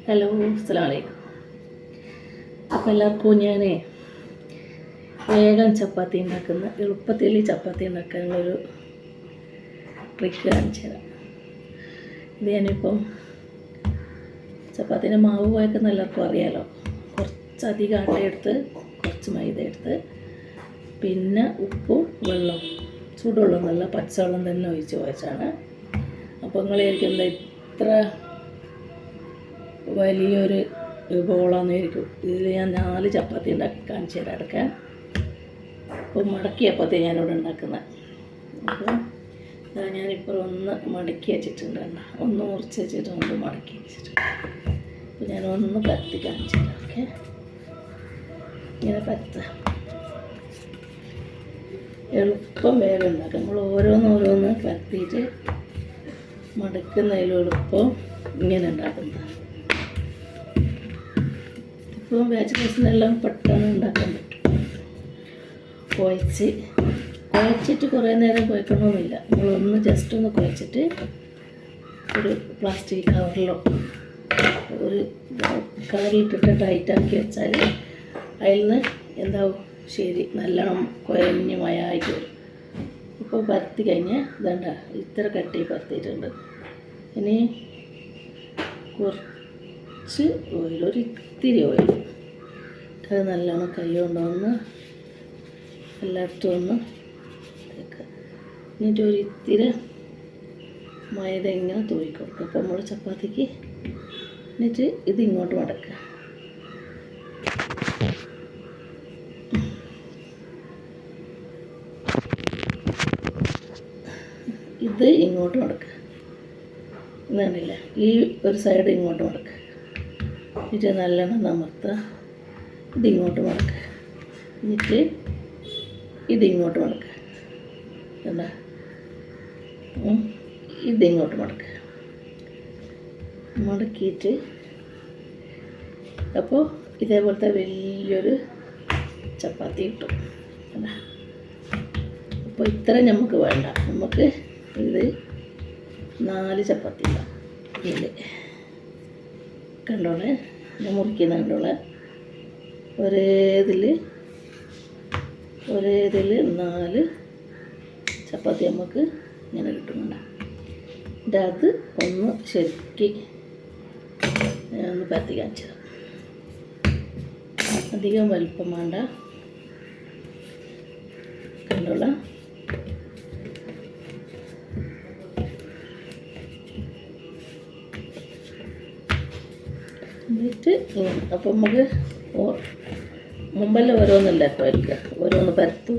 Hello, അസ്സലാമു അലൈക്കും. അപ്പോൾ എല്ലാവർക്കും ഞാൻ വേഗം ചപ്പാത്തി ഉണ്ടാക്കുന്ന എളുപ്പത്തിൽ ചപ്പാത്തി ഉണ്ടാക്കാനുള്ളൊരു ട്രിക്ക് കാണിച്ചു തരാം. ഇത് ഞാനിപ്പം ചപ്പാത്തിൻ്റെ മാവ് കുഴക്കുന്ന എല്ലാവർക്കും അറിയാമല്ലോ. കുറച്ചധികം ആട്ട എടുത്ത് കുറച്ച് മൈദ എടുത്ത് പിന്നെ ഉപ്പും വെള്ളവും ചൂടുവെള്ളം നല്ല പച്ചവെള്ളം തന്നെ ഒഴിച്ച് കുഴച്ചാണ്. അപ്പോൾ നിങ്ങൾ വിചാരിക്കുന്നത് ഇത്ര വലിയൊരു ബോളാണെന്നായിരിക്കും. ഇതിൽ ഞാൻ 4 ചപ്പാത്തി ഉണ്ടാക്കി കാണിച്ചു തരാം എടുക്കാൻ. അപ്പോൾ മടക്കി ചപ്പാത്തി ഞാനിവിടെ ഉണ്ടാക്കുന്നത്. അപ്പോൾ ഞാനിപ്പോൾ ഒന്ന് മടക്കി വെച്ചിട്ടുണ്ട്, ഒന്ന് മുറിച്ച് വെച്ചിട്ട് ഒന്ന് മടക്കി വെച്ചിട്ടുണ്ട്. അപ്പോൾ ഞാനൊന്ന് പരത്തി കാണിച്ചു തരാം. ഓക്കെ, ഇങ്ങനെ പരത്തുക. എളുപ്പം വേഗം ഉണ്ടാക്കാം. നമ്മൾ ഓരോന്നോരോന്ന് പരത്തിയിട്ട് മടക്കുന്നതിലും എളുപ്പം ഇങ്ങനെ ഉണ്ടാക്കുന്നത്. ഇപ്പോൾ വെജിറ്റബിൾസിനെല്ലാം പെട്ടെന്ന് ഉണ്ടാക്കാൻ പറ്റും. കുഴച്ചിട്ട് കുറേ നേരം കുഴക്കണമെന്നില്ല. നമ്മളൊന്ന് ജസ്റ്റ് ഒന്ന് കുഴച്ചിട്ട് ഒരു പ്ലാസ്റ്റിക് കവറിലോ ഒരു കവറിലിട്ടിട്ട് ടൈറ്റാക്കി വെച്ചാൽ അതിൽ നിന്ന് എന്താവും ശരി നല്ലോണം കുഴഞ്ഞ് മയമായിട്ട് വരും. ഇപ്പോൾ പരത്തി കഴിഞ്ഞ് ഇതണ്ട ഇത്ര കട്ടി പരത്തിയിട്ടുണ്ട്. ഇനി കുറച്ച് ഓയിൽ, ഒരു ഇത്തിരി ഓയിൽ, അത് നല്ലോണം കൈ കൊണ്ടൊന്ന് എല്ലായിടത്തും ഒന്ന് തേക്കുക. എന്നിട്ട് ഒരു ഇത്തിരി മൈദ ഇങ്ങനെ തൂക്കി കൊടുക്കുക. അപ്പോൾ നമ്മൾ ചപ്പാത്തിക്ക് എന്നിട്ട് ഇത് ഇങ്ങോട്ട് മടക്കുക. ഇത് ഇങ്ങോട്ട് മടക്കുക. ഇതാണില്ല, ഈ ഒരു സൈഡ് ഇങ്ങോട്ട് മടക്കുക. എന്നിട്ട് നല്ലോണം അമർത്തുക. ഇതിങ്ങോട്ട് മടക്കുക. എന്നിട്ട് ഇതിങ്ങോട്ട് മടക്കുക. എന്താ ഇതിങ്ങോട്ട് മടക്കുക. മടക്കിയിട്ട് അപ്പോൾ ഇതേപോലത്തെ വലിയൊരു ചപ്പാത്തി കിട്ടും. എന്താ അപ്പോൾ ഇത്ര നമുക്ക് വേണ്ട. നമുക്ക് ഇത് 4 ചപ്പാത്തി ഉണ്ടാവും. ഇതിൽ കണ്ടോളെ, ഞാൻ മുറിക്കുന്ന കണ്ടോളെ. ഒരേ ഇതിൽ 4 ചപ്പാത്തി നമുക്ക് ഇങ്ങനെ കിട്ടുന്നുണ്ട്. എൻ്റെ അത് ഒന്ന് ശരിക്ക് ഒന്ന് പരത്തി കാണിച്ചു തരാം. അധികം വലിപ്പം വേണ്ട. കണ്ടോള, എന്നിട്ട് അപ്പം നമുക്ക് മുമ്പെല്ലാം ഓരോന്നല്ല കുഴക്കുക, ഓരോന്ന് പരത്തും.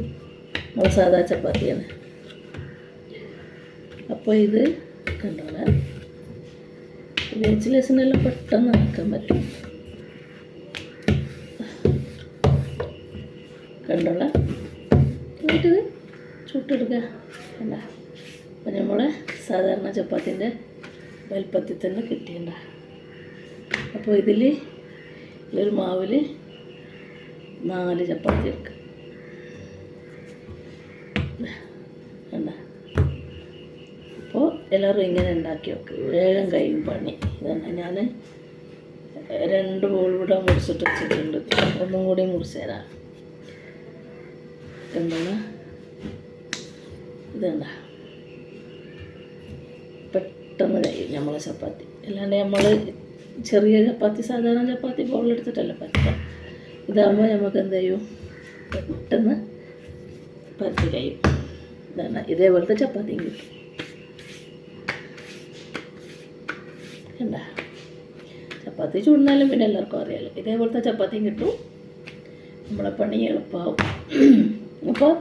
നമ്മൾ സാധാ ചപ്പാത്തിയാണ്. അപ്പോൾ ഇത് കണ്ടോള, വെജിറ്റബിൾസിനെല്ലാം പെട്ടെന്ന് ആക്കാൻ പറ്റും. കണ്ടോള, എന്നിട്ടിത് ചുട്ടെടുക്കുക. കണ്ട, അപ്പം നമ്മളെ സാധാരണ ചപ്പാത്തിൻ്റെ വലുപ്പത്തിൽ തന്നെ കിട്ടിയണ്ട. അപ്പോൾ ഇതിൽ ഈ ഒരു മാവിൽ 4 ചപ്പാത്തി എടുക്കുക. കണ്ട, അപ്പോൾ എല്ലാവരും ഇങ്ങനെ ഉണ്ടാക്കി വെക്കുക. വേഗം കഴിയും പണി. ഇതാണ് ഞാൻ 2 ബോൾ ഇവിടെ മുറിച്ചിട്ട് വെച്ചിട്ടുണ്ട്. ഒന്നും കൂടി മുറിച്ച് തരാം. എന്താണ് ഇതണ്ട, പെട്ടെന്ന് കഴിയും നമ്മളെ ചപ്പാത്തി. അല്ലാണ്ട് നമ്മൾ ചെറിയ ചപ്പാത്തി സാധാരണ ചപ്പാത്തി ബോളെടുത്തിട്ടല്ല പരത്താം. ഇതാകുമ്പോൾ നമുക്ക് എന്ത് ചെയ്യും, പെട്ടെന്ന് പരത്തി കഴിയും. ഇതാണ് ഇതേപോലത്തെ ചപ്പാത്തിയും കിട്ടും. കണ്ട, ചപ്പാത്തി ചൂടുന്നാലും പിന്നെ എല്ലാവർക്കും അറിയാമല്ലോ. ഇതേപോലത്തെ ചപ്പാത്തിയും കിട്ടും. നമ്മളെ പണി എളുപ്പമാവും. അപ്പോൾ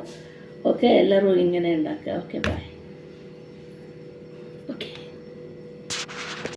ഓക്കെ, എല്ലാവരും ഇങ്ങനെ ഉണ്ടാക്കുക. Okay, by.